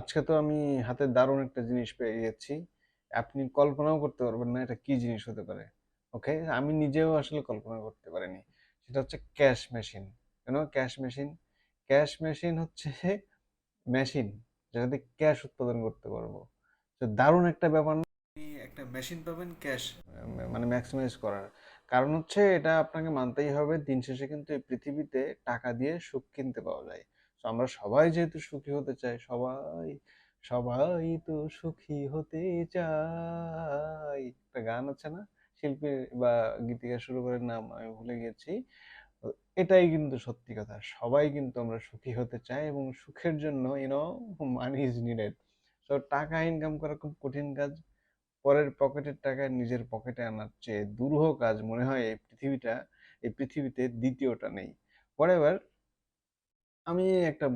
আজকে তো আমি হাতে দারুণ একটা জিনিস পেয়ে গেছি। আপনি কল্পনাও করতে পারবেন না এটা কি জিনিস হতে পারে। ওকে, আমি নিজেও আসলে কল্পনা করতে পারিনি। সেটা হচ্ছে cash machine. Cash machine? Cash machine হচ্ছে মেশিন যেটা দিয়ে ক্যাশ উৎপাদন করতে পারবো। তো দারুণ একটা ব্যাপার না? আপনি একটা মেশিন পাবেন ক্যাশ মানে ম্যাক্সিমাইজ করার। কারণ হচ্ছে এটা আপনাকে মানতেই হবে, দিন শেষে কিন্তু এই পৃথিবীতে টাকা দিয়ে সুখ কিনতে পাওয়া যায়। তো আমরা সবাই যেহেতু সুখী হতে চাই, সবাই সবাই তো সুখী হতে চাই, একটা গান আছে না, শিল্পী বা গীতিকার শুরু করে নাম আমি ভুলে গেছি। তো এটাই কিন্তু সত্যি কথা, সবাই কিন্তু আমরা সুখী হতে চাই এবং সুখের জন্য মানি ইজ নিডেড। তো টাকা ইনকাম করা খুব কঠিন কাজ। পরের পকেটের টাকা নিজের পকেটে আনার চেয়ে দুরূহ কাজ মনে হয় এই পৃথিবীতে দ্বিতীয়টা নেই। পরের আমি একটা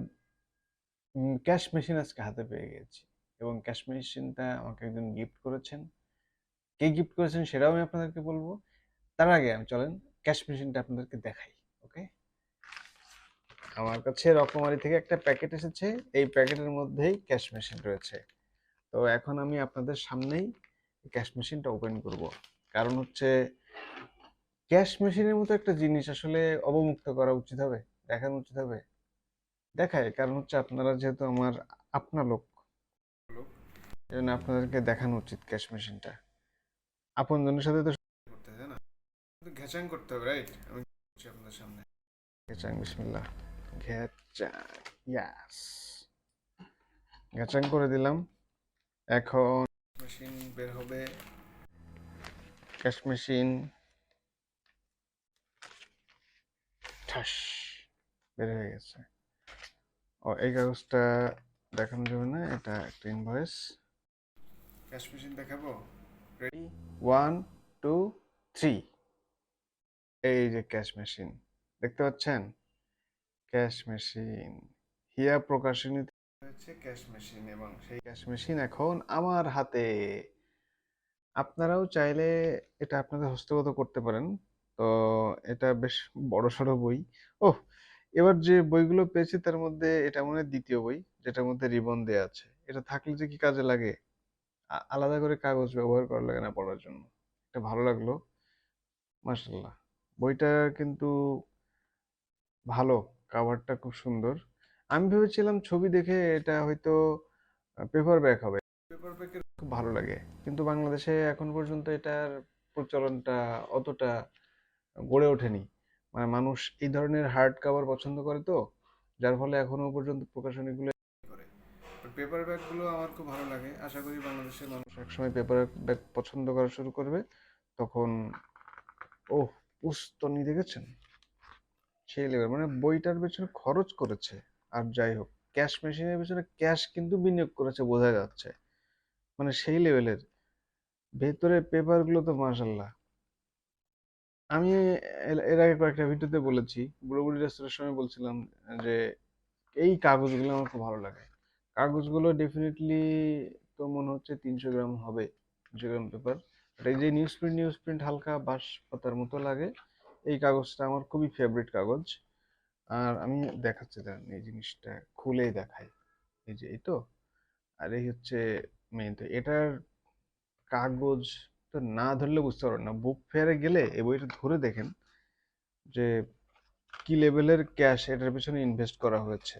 ক্যাশ মেশিন আজকে হাতে পেয়ে গেছি, এবং ক্যাশ মেশিনটা আমাকে একজন গিফট করেছেন। কে গিফট করেছেন সেটাও আমি আপনাদেরকে বলবো। তার আগে আমি চলেন ক্যাশ মেশিনটা আপনাদেরকে দেখাই। ওকে, আমার কাছে রকমারি থেকে একটা প্যাকেট এসেছে। এই প্যাকেটের মধ্যেই ক্যাশ মেশিন রয়েছে। তো এখন আমি আপনাদের সামনেই ক্যাশ মেশিনটা ওপেন করব। কারণ হচ্ছে ক্যাশ মেশিনের মতো একটা জিনিস আসলে অবমুক্ত করা উচিত হবে, দেখানো উচিত হবে। দেখায়, কারণ হচ্ছে আপনারা যেহেতু আমার আপনা লোক, এই জন্য আপনাদেরকে দেখানো উচিত ক্যাশ মেশিনটা। আপনজনের সাথে তো করতে হয় না, ঘ্যাচাং করতে হবে, রাইট? আমি করছি আপনাদের সামনে। ঘ্যাচাং, বিসমিল্লাহ। ঘ্যাচাং, ইয়াস। ঘ্যাচাং করে দিলাম। এখন মেশিন বের হবে। ক্যাশ মেশিন ঠাস বের হয়ে গেছে। ও, এই কাগজটা দেখানো যাবে না, এটা একটা ইনভয়েস। ক্যাশ মেশিন দেখাবো। রেডি, 1 2 3। এই যে ক্যাশ মেশিন, দেখতে পাচ্ছেন? ক্যাশ মেশিন হিয়া প্রকাশনীতে হয়েছে ক্যাশ মেশিন, এবং সেই ক্যাশ মেশিন এখন আমার হাতে। আপনারাও চাইলে এটা আপনাদের হস্তগত করতে পারেন। তো এটা বেশ বড়সড় বই। ওহ, এবার যে বইগুলো পেয়েছি তার মধ্যে এটা মনে হয় দ্বিতীয় বই যেটার মধ্যে রিবন দেয়া আছে। এটা থাকলে যে কি কাজে লাগে, আলাদা করে কাগজ ব্যবহার করা লাগে না পড়ার জন্য। এটা ভালো লাগলো, মাশাল্লাহ। বইটা কিন্তু ভালো, কাভারটা খুব সুন্দর। আমি ভেবেছিলাম ছবি দেখে এটা হয়তো পেপার ব্যাক হবে, পেপার ব্যাকের খুব ভালো লাগে, কিন্তু বাংলাদেশে এখন পর্যন্ত এটার প্রচলনটা অতটা গড়ে ওঠেনি। মানে মানুষ এই ধরনের হার্ড কভার পছন্দ করে, তো যার ফলে এখনো পর্যন্ত প্রকাশনীগুলো করে। পেপার ব্যাগগুলো আমার খুব ভালো লাগে। আশা করি বাংলাদেশের মানুষ একসময় পেপার ব্যাগ পছন্দ করা শুরু করবে। তখন ওহ, পুস্তনি দেখেছেন সেই লেভেল, মানে বইটার পেছনে খরচ করেছে। আর যাই হোক, ক্যাশ মেশিনের পেছনে ক্যাশ কিন্তু বিনিয়োগ করেছে বোঝা যাচ্ছে, মানে সেই লেভেলের। ভেতরে পেপার গুলো তো মাশাল্লাহ। আমি এর আগে কয়েকটা ভিডিওতে বলেছি, বুড়ো বুড়ি রেস্তোরাঁর সময় বলছিলাম যে এই কাগজগুলো আমার খুব ভালো লাগে। কাগজগুলো ডেফিনেটলি তো মনে হচ্ছে 300 গ্রাম হবে, 300 গ্রাম পেপার। এই যে নিউজ প্রিন্ট হালকা বাঁশ পাতার মতো লাগে, এই কাগজটা আমার খুবই ফেভারিট কাগজ। আর আমি দেখাচ্ছি, দাঁড়ান এই জিনিসটা খুলেই দেখাই। এই যে এই তো, আর এই হচ্ছে মেইন। তো এটার কাগজ তো না ধরলে বুঝতে পারবেন না। বুক ফেয়ারে গেলে এই বইটা ধরে দেখেন যে কি লেভেলের ক্যাশ এটার পিছনে ইনভেস্ট করা হয়েছে।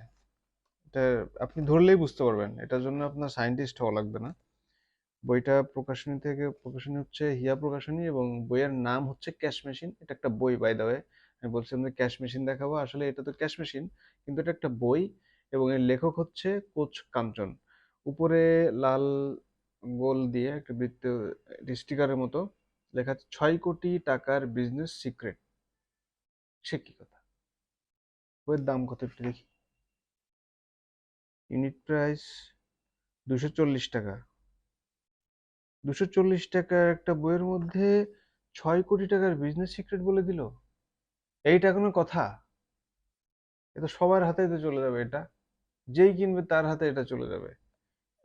এটা আপনি ধরলেই বুঝতে পারবেন, এটার জন্য আপনার সায়েন্টিস্ট হওয়া লাগবে না। বইটা প্রকাশনী হচ্ছে হিয়া প্রকাশনী, এবং বইয়ের নাম হচ্ছে ক্যাশ মেশিন। এটা একটা বই, বাই দ্য ওয়ে। আমি বলছিলাম যে ক্যাশ মেশিন দেখাবো, আসলে এটা তো ক্যাশ মেশিন, কিন্তু এটা একটা বই। এবং এর লেখক হচ্ছে কোচ কাঞ্চন। উপরে লাল গোল দিয়ে একটা বৃত্ত, স্টিকারের মতো লেখা আছে 6 কোটি টাকার বিজনেস সিক্রেট। সে কি কথা! বইয়ের দাম কত একটু দেখি। ইউনিট প্রাইস 240 টাকা। 240 টাকার একটা বইয়ের মধ্যে 6 কোটি টাকার বিজনেস সিক্রেট বলে দিল। এইটা কোনো কথা? এটা সবার হাতেই তো চলে যাবে এটা, যেই কিনবে তার হাতে এটা চলে যাবে।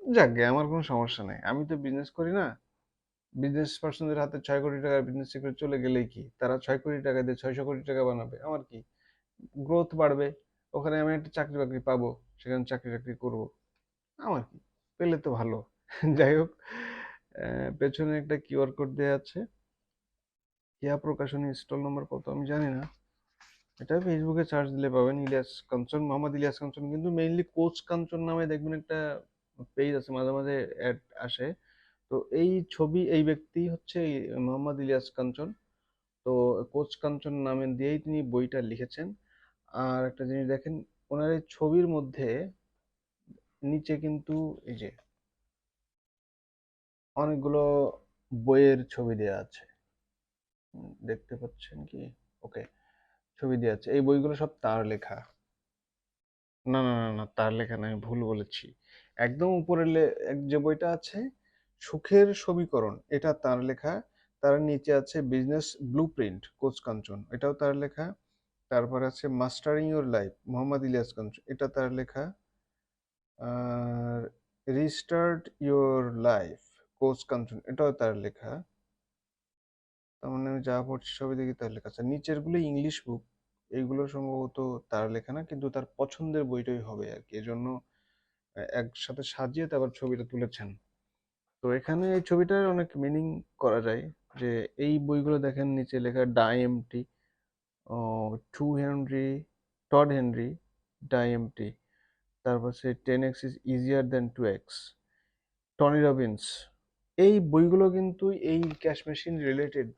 যাকগে, আমার কোনো সমস্যা নেই, আমি তো বিজনেস করি না। বিজনেস পার্সনদের হাতে 6 কোটি টাকার বিজনেস সিক্রেট চলে গেলেই কি, তারা 6 কোটি টাকা দিয়ে 600 কোটি টাকা বানাবে, আমার কি? গ্রোথ বাড়বে, ওখানে আমি একটা চাকরি বাকরি পাবো, সেখানে চাকরি টাকরি করবো। আমার কি, পেলে তো ভালো। যাই হোক, পেছনে একটা কিউআর কোড দেওয়া আছে। ইয়া প্রকাশনী, স্টল নম্বর কত আমি জানি না, এটা ফেসবুকে সার্চ দিলে পাবেন। ইলিয়াস কাঞ্চন, মোহাম্মদ ইলিয়াস কাঞ্চন, কিন্তু মেইনলি কোচ কাঞ্চন নামে দেখবেন একটা পেজ আছে, মাঝে মাঝে অ্যাড আসে। তো এই ছবি, এই ব্যক্তি হচ্ছে মোহাম্মদ ইলিয়াস কাঞ্চন। তো কোচ কাঞ্চন নামে দিয়েই তিনি বইটা লিখেছেন। আর একটা জিনিস দেখেন, ওনার এই ছবির মধ্যে নিচে কিন্তু এই যে অনেকগুলো বইয়ের ছবি দেওয়া আছে। দেখতে পাচ্ছেন কি? ওকে, ছবি দেওয়া আছে। এই বইগুলো সব তার লেখা। না না না না, তার লেখা না, আমি ভুল বলেছি। একদম উপরে যে বইটা আছে, সুখের সমীকরণ, এটা তার লেখা। তার নিচে আছে বিজনেস ব্লুপ্রিন্ট, কোচ কাঞ্চন, এটাও তার লেখা। তারপর আছে mastering your life, Mohammad Ilias Kanchan, এটা তার লেখা। আর restart your life, coach Kanchan, এটাও তার লেখা। তার মানে আমি যা পড়ছি সবই দেখি তার লেখা। আচ্ছা, নিচের গুলো ইংলিশ বুক, এইগুলো সম্ভবত তার লেখা না, কিন্তু তার পছন্দের বইটাই হবে আর কি, এজন্য একসাথে সাজিয়ে তারপর ছবিটা তুলেছেন। তো এখানে এই ছবিটার অনেক মিনিং করা যায়। যে এই বইগুলো দেখেন, নিচে লেখা die empty, to Henry, Todd Henry, die empty. তারপর সে 10x is easier than 2x, Tony Robbins. এই বইগুলো কিন্তু এই ক্যাশ মেশিন রিলেটেড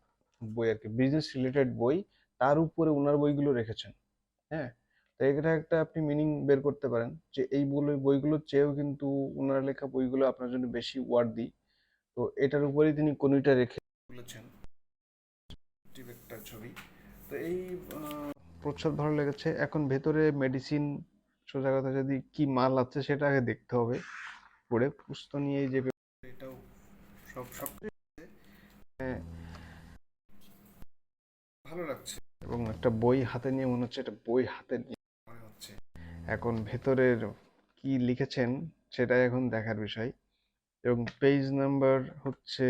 বই আর কি, বিজনেস রিলেটেড বই। তার উপরে ওনার বইগুলো রেখেছেন। হ্যাঁ, তো এটা একটা আপনি মিনিং বের করতে পারেন যে এই বইগুলোর চেয়েও কিন্তু ওনার লেখা বইগুলো আপনার জন্য বেশি ওয়ার্দি। তো এটার উপরেই তিনি কনুইটা রেখে তুলেছেন একটা ছবি। তো এই প্রচ্ছদ ভালো লেগেছে। এখন ভেতরে মেডিসিন, সোজা কথা যদি কি মাল আছে সেটা আগে দেখতে হবে পড়ে। পুস্তক নিয়ে এই যে এটাও সব সব ভালো লাগছে, এবং একটা বই হাতে নিয়ে মনে হচ্ছে, একটা বই হাতে নিয়ে মনে হচ্ছে। এখন ভেতরের কি লিখেছেন সেটাই এখন দেখার বিষয়। এবং পেজ নাম্বার হচ্ছে,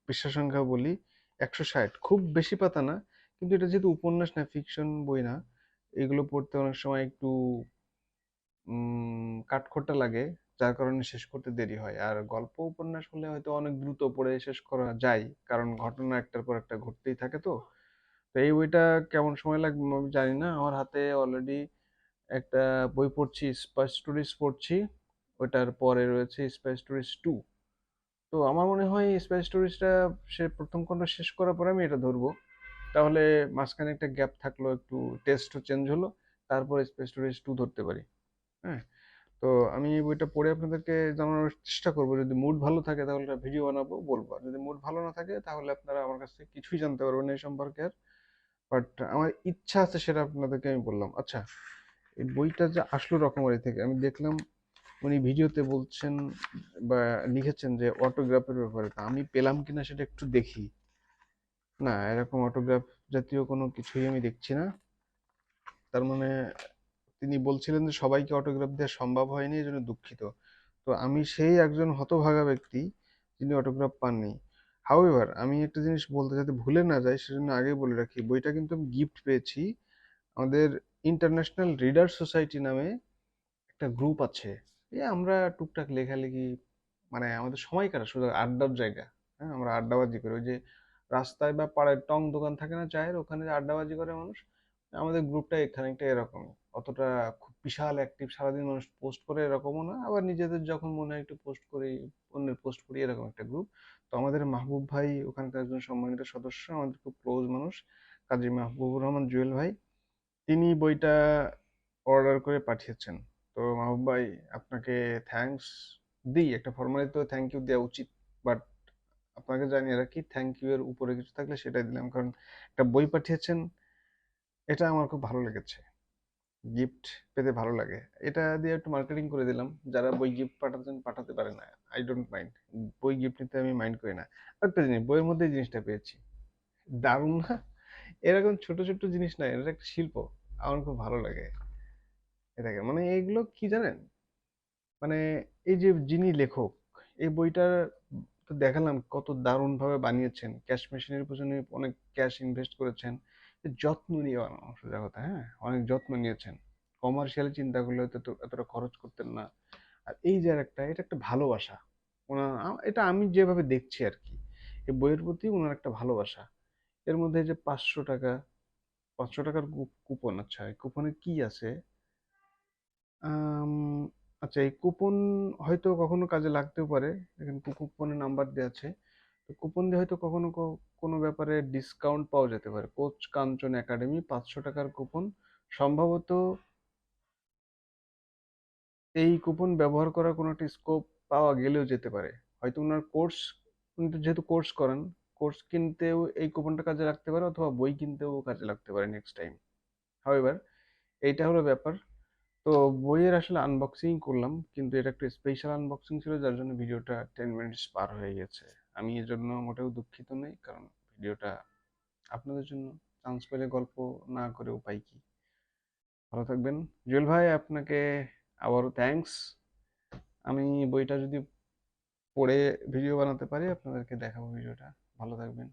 পৃষ্ঠা সংখ্যা বলি 160, খুব বেশি পাতা না, কিন্তু এটা যেহেতু উপন্যাস না, ফিকশন বই না, এগুলো পড়তে অনেক সময় একটু কাঠখোট্টা লাগে, যার কারণে শেষ করতে দেরি হয়। আর গল্প উপন্যাস হলে হয়তো অনেক দ্রুত পড়ে শেষ করা যায়, কারণ ঘটনা একটার পর একটা ঘটতেই থাকে। তো তো এই বইটা কেমন সময় লাগবে আমি জানি না। আমার হাতে অলরেডি একটা বই পড়ছি, স্পাই স্টোরিজ পড়ছি, ওটার পরে রয়েছে স্পাই স্টোরিজ 2। তো আমার মনে হয় স্পাই স্টোরিজটা সে প্রথম খণ্ড শেষ করার পরে আমি এটা ধরবো। তাহলে মাঝখানে একটা গ্যাপ থাকলো, একটু টেস্টও চেঞ্জ হলো, তারপর স্পাই স্টোরিজ 2 ধরতে পারি। হ্যাঁ, তো আমি এই বইটা পড়ে আপনাদেরকে জানানোর চেষ্টা করবো। যদি মুড ভালো থাকে তাহলে একটা ভিডিও বানাবো, বলবো। আর যদি মুড ভালো না থাকে তাহলে আপনারা আমার কাছ থেকে কিছুই জানতে পারবেন না এই সম্পর্কে আর। বাট আমার ইচ্ছা আছে, সেটা আপনাদেরকে আমি বললাম। আচ্ছা, এই বইটা যে আসলো রকমারি থেকে, আমি দেখলাম উনি ভিডিওতে বলছেন বা লিখেছেন যে অটোগ্রাফের ব্যাপারে, তা আমি পেলাম কিনা সেটা একটু দেখি। না, এরকম অটোগ্রাফ জাতীয় কোনো কিছুই আমি দেখছি না। তার মানে তিনি বলছিলেন যে সবাইকে অটোগ্রাফ দেওয়া সম্ভব হয়নি, এই জন্য দুঃখিত। তো আমি সেই একজন হতভাগা ব্যক্তি যিনি অটোগ্রাফ পাননি। হাউএভার, আমি একটা জিনিস বলতে, যাতে ভুলে না যাই সেজন্য আগে বলে রাখি, বইটা কিন্তু আমি গিফট পেয়েছি। আমাদের ইন্টারন্যাশনাল রিডার সোসাইটি নামে একটা গ্রুপ আছে। এই আমরা টুকটাক লেখালেখি, মানে আমাদের সময় কাটা, শুধু আড্ডার জায়গা। হ্যাঁ, আমরা আড্ডাবাজি করি। ওই যে রাস্তায় বা পাড়ায় টং দোকান থাকে না চায়ের, ওখানে যে আড্ডাবাজি করে মানুষ, আমাদের গ্রুপটা খানিকটা এরকম। অতটা খুব বিশাল অ্যাক্টিভ সারাদিন মানুষ পোস্ট করে এরকমও না, আবার নিজেদের যখন মনে হয় একটু পোস্ট করি, অন্যের পোস্ট করি, এরকম একটা গ্রুপ। তো আমাদের মাহবুব ভাই ওখানকার একজন সম্মানিত সদস্য, আমাদের খুব ক্লোজ মানুষ, কাজী মাহবুবুর রহমান জুয়েল ভাই, তিনি বইটা অর্ডার করে পাঠিয়েছেন। তো মাহবুব ভাই, আপনাকে থ্যাঙ্কস দিই, একটা ফর্মালি তো থ্যাংক ইউ দেওয়া উচিত, বাট আপনাকে জানিয়ে রাখি, থ্যাংক ইউ এর উপরে কিছু থাকলে সেটাই দিলাম, কারণ একটা বই পাঠিয়েছেন, এটা আমার খুব ভালো লেগেছে। গিফট পেতে ভালো লাগে, এটা দিয়ে একটু মার্কেটিং করে দিলাম। যারা বই গিফট পাঠাতেন পাঠাতে পারে না, আই ডোন্ট মাইন্ড, বই গিফট নিতে আমি মাইন্ড করি না। একটা জিনিস, বইয়ের মধ্যে এই জিনিসটা পেয়েছি, দারুণ না? এরকম ছোট ছোট জিনিস না, এটা একটা শিল্প। আমার খুব ভালো লাগে এটাকে, মানে এগুলো কি জানেন, মানে এই যে যিনি লেখক, এই বইটা তো দেখালাম কত দারুণ ভাবে বানিয়েছেন, ক্যাশ মেশিনের পিছনে অনেক ক্যাশ ইনভেস্ট করেছেন। যত্ন নিয়ে বানানো, সোজা কথা, হ্যাঁ, অনেক যত্ন নিয়েছেন। কমার্শিয়াল চিন্তা করলে হয়তো এতটা খরচ করতেন না। আর এই যে আরেকটা, এটা একটা ভালোবাসা। এটা আমি যেভাবে দেখছি আর কি, এই বইয়ের প্রতি ওনার একটা ভালোবাসা। এর মধ্যে যে 500 টাকা, 500 টাকার কুপন, আচ্ছা এই কুপনে কি আছে? আম, আচ্ছা এই কুপন হয়তো কখনো কাজে লাগতেও পারে। এখানে কুপনের নাম্বার দেওয়া আছে। তো কুপন দিয়ে হয়তো কখনো কোনো ব্যাপারে ডিসকাউন্ট পাওয়া যেতে পারে। কোচ কাঞ্চন একাডেমি 500 টাকার কুপন। সম্ভবত এই কুপন ব্যবহার করার কোনো একটা স্কোপ পাওয়া গেলেও যেতে পারে। হয়তো ওনার কোর্স, উনি তো যেহেতু কোর্স করেন, কোর্স কিনতেও এই কুপনটা কাজে লাগতে পারে, অথবা বই কিনতেও কাজে লাগতে পারে নেক্সট টাইম। হাউএভার, এইটা হলো ব্যাপার। তো বইয়ের আসলে আনবক্সিং করলাম, কিন্তু এটা একটা স্পেশাল আনবক্সিং ছিল, যার জন্য ভিডিওটা 10 মিনিটস পার হয়ে গেছে। আমি এর জন্য মোটেও দুঃখিত নই, কারণ ভিডিওটা আপনাদের জন্য। চান্স পেলে গল্প না করে উপায় কি। ভালো থাকবেন জুয়েল ভাই, আপনাকে আবারও থ্যাঙ্কস। আমি বইটা যদি পড়ে ভিডিও বানাতে পারি আপনাদেরকে দেখাবো ভিডিওটা। ভালো থাকবেন।